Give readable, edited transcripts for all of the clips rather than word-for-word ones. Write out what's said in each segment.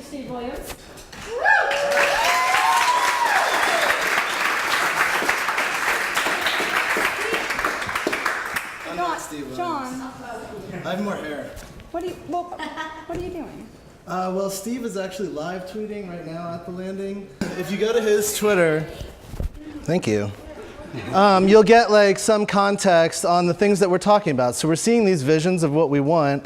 Mr. Steve Williams. I'm not Steve Williams. John, I have more hair. what are you doing? Well, Steve is actually live tweeting right now at the landing. If you go to his Twitter, thank you. You'll get like some context on the things that we're talking about. So we're seeing these visions of what we want,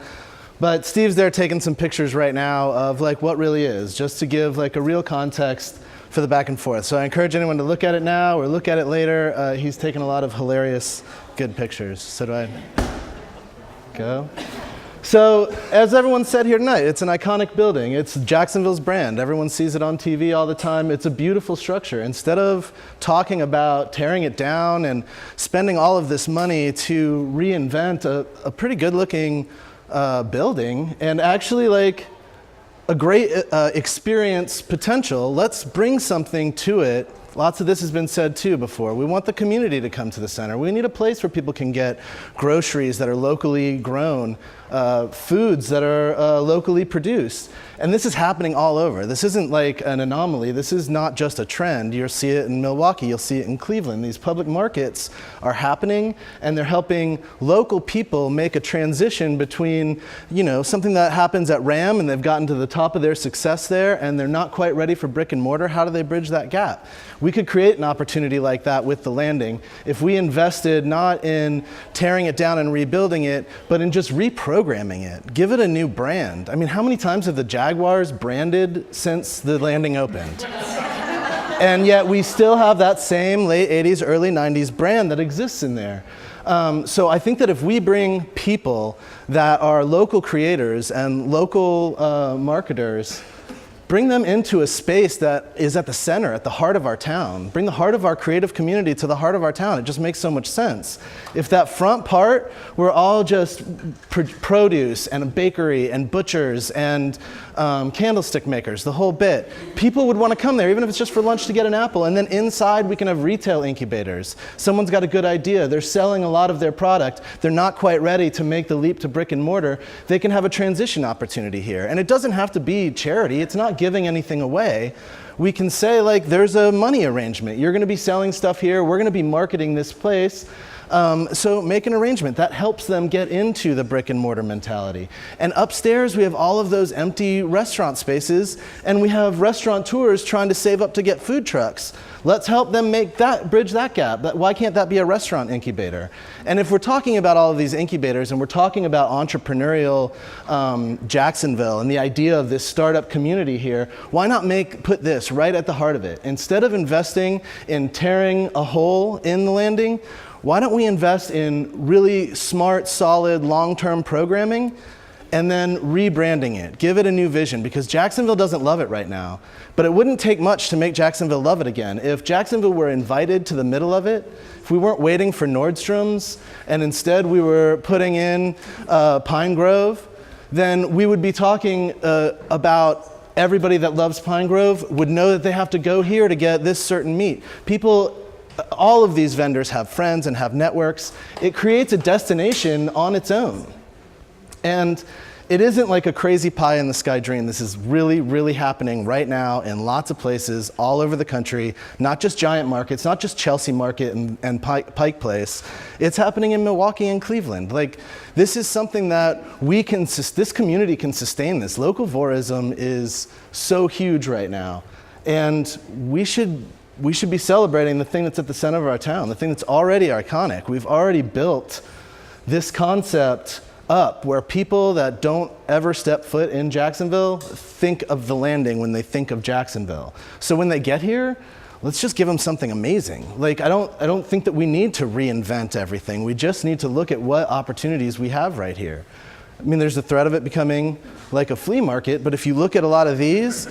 but Steve's there taking some pictures right now of like what really is, just to give like a real context for the back and forth. So I encourage anyone to look at it now or look at it later. He's taken a lot of hilarious, good pictures. So do I go? So, as everyone said here tonight, it's an iconic building. It's Jacksonville's brand. Everyone sees it on TV all the time. It's a beautiful structure. Instead of talking about tearing it down and spending all of this money to reinvent a pretty good-looking building and actually like a great experience potential, let's bring something to it. Lots of this has been said too before. We want the community to come to the center. We need a place where people can get groceries that are locally grown, foods that are locally produced. And this is happening all over. This isn't like an anomaly. This is not just a trend. You'll see it in Milwaukee. You'll see it in Cleveland. These public markets are happening, and they're helping local people make a transition between, you know, something that happens at RAM and they've gotten to the top of their success there and they're not quite ready for brick and mortar. How do they bridge that gap? We could create an opportunity like that with the landing if we invested not in tearing it down and rebuilding it, but in just reprogramming it. Give it a new brand. I mean, how many times have the Jaguars branded since the landing opened? And yet we still have that same late 80s, early 90s brand that exists in there. So I think that if we bring people that are local creators and local marketers, bring them into a space that is at the center, at the heart of our town. Bring the heart of our creative community to the heart of our town. It just makes so much sense. If that front part were all just produce and a bakery and butchers and candlestick makers, the whole bit, people would want to come there, even if it's just for lunch to get an apple. And then inside we can have retail incubators. Someone's got a good idea. They're selling a lot of their product. They're not quite ready to make the leap to brick and mortar. They can have a transition opportunity here. And it doesn't have to be charity. It's not giving anything away. We can say, like, there's a money arrangement. You're going to be selling stuff here. We're going to be marketing this place. So make an arrangement. That helps them get into the brick and mortar mentality. And upstairs, we have all of those empty restaurant spaces, and we have restaurateurs trying to save up to get food trucks. Let's help them bridge that gap. Why can't that be a restaurant incubator? And if we're talking about all of these incubators and we're talking about entrepreneurial Jacksonville and the idea of this startup community here, why not put this right at the heart of it? Instead of investing in tearing a hole in the landing, why don't we invest in really smart, solid, long-term programming and then rebranding it? Give it a new vision, because Jacksonville doesn't love it right now. But it wouldn't take much to make Jacksonville love it again. If Jacksonville were invited to the middle of it, if we weren't waiting for Nordstrom's and instead we were putting in Pine Grove, then we would be talking about everybody that loves Pine Grove would know that they have to go here to get this certain meat. All of these vendors have friends and have networks. It creates a destination on its own. And it isn't like a crazy pie in the sky dream. This is really, really happening right now in lots of places all over the country, not just giant markets, not just Chelsea Market and Pike Place. It's happening in Milwaukee and Cleveland. Like, this is something that this community can sustain this. Local vorism is so huge right now. And we should be celebrating the thing that's at the center of our town, the thing that's already iconic. We've already built this concept up where people that don't ever step foot in Jacksonville think of the landing when they think of Jacksonville. So when they get here, let's just give them something amazing. Like, I don't think that we need to reinvent everything. We just need to look at what opportunities we have right here. I mean, there's the threat of it becoming like a flea market, but if you look at a lot of these,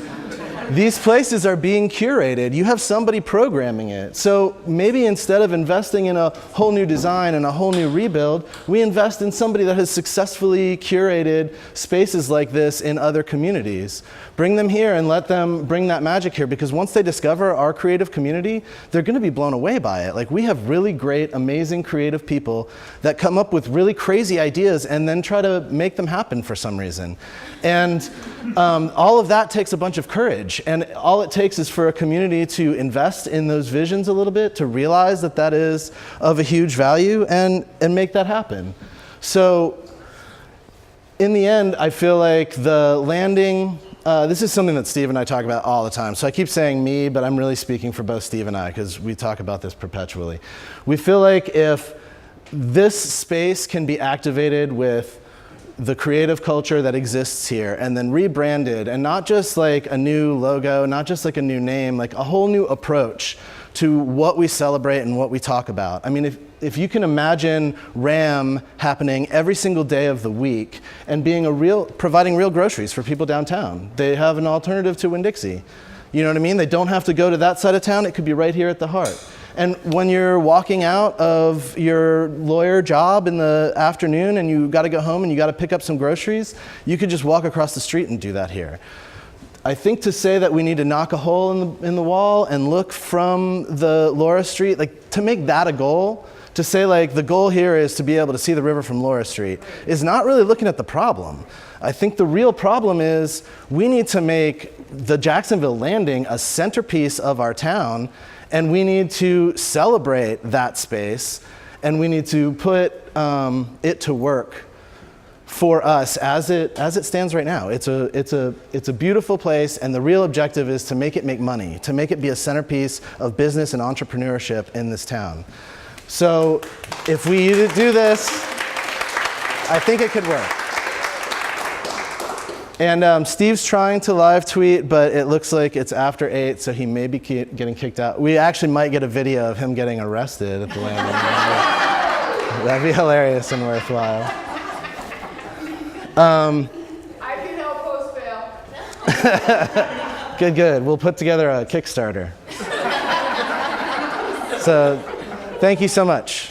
These places are being curated. You have somebody programming it. So maybe instead of investing in a whole new design and a whole new rebuild, we invest in somebody that has successfully curated spaces like this in other communities. Bring them here and let them bring that magic here, because once they discover our creative community, they're going to be blown away by it. Like, we have really great, amazing, creative people that come up with really crazy ideas and then try to make them happen for some reason. And all of that takes a bunch of courage. And all it takes is for a community to invest in those visions a little bit, to realize that that is of a huge value, and make that happen. So in the end, I feel like the landing, this is something that Steve and I talk about all the time. So I keep saying me, but I'm really speaking for both Steve and I, because we talk about this perpetually. We feel like if this space can be activated with the creative culture that exists here and then rebranded, and not just like a new logo, not just like a new name, like a whole new approach to what we celebrate and what we talk about. I mean, if you can imagine RAM happening every single day of the week and being providing real groceries for people downtown. They have an alternative to Winn-Dixie. You know what I mean? They don't have to go to that side of town. It could be right here at the heart. And when you're walking out of your lawyer job in the afternoon and you got to go home and you got to pick up some groceries, you could just walk across the street and do that here. I think to say that we need to knock a hole in the wall and look from the Laura Street, like, to make that a goal, to say like the goal here is to be able to see the river from Laura Street, is not really looking at the problem. I think the real problem is we need to make the Jacksonville Landing a centerpiece of our town, and we need to celebrate that space, and we need to put it to work for us as it stands right now. It's a beautiful place, and the real objective is to make it make money, to make it be a centerpiece of business and entrepreneurship in this town. So if we do this, I think it could work. And Steve's trying to live tweet, but it looks like it's after 8, so he may be getting kicked out. We actually might get a video of him getting arrested at the landing. That'd be hilarious and worthwhile. I can help post bail. Good. We'll put together a Kickstarter. So, thank you so much.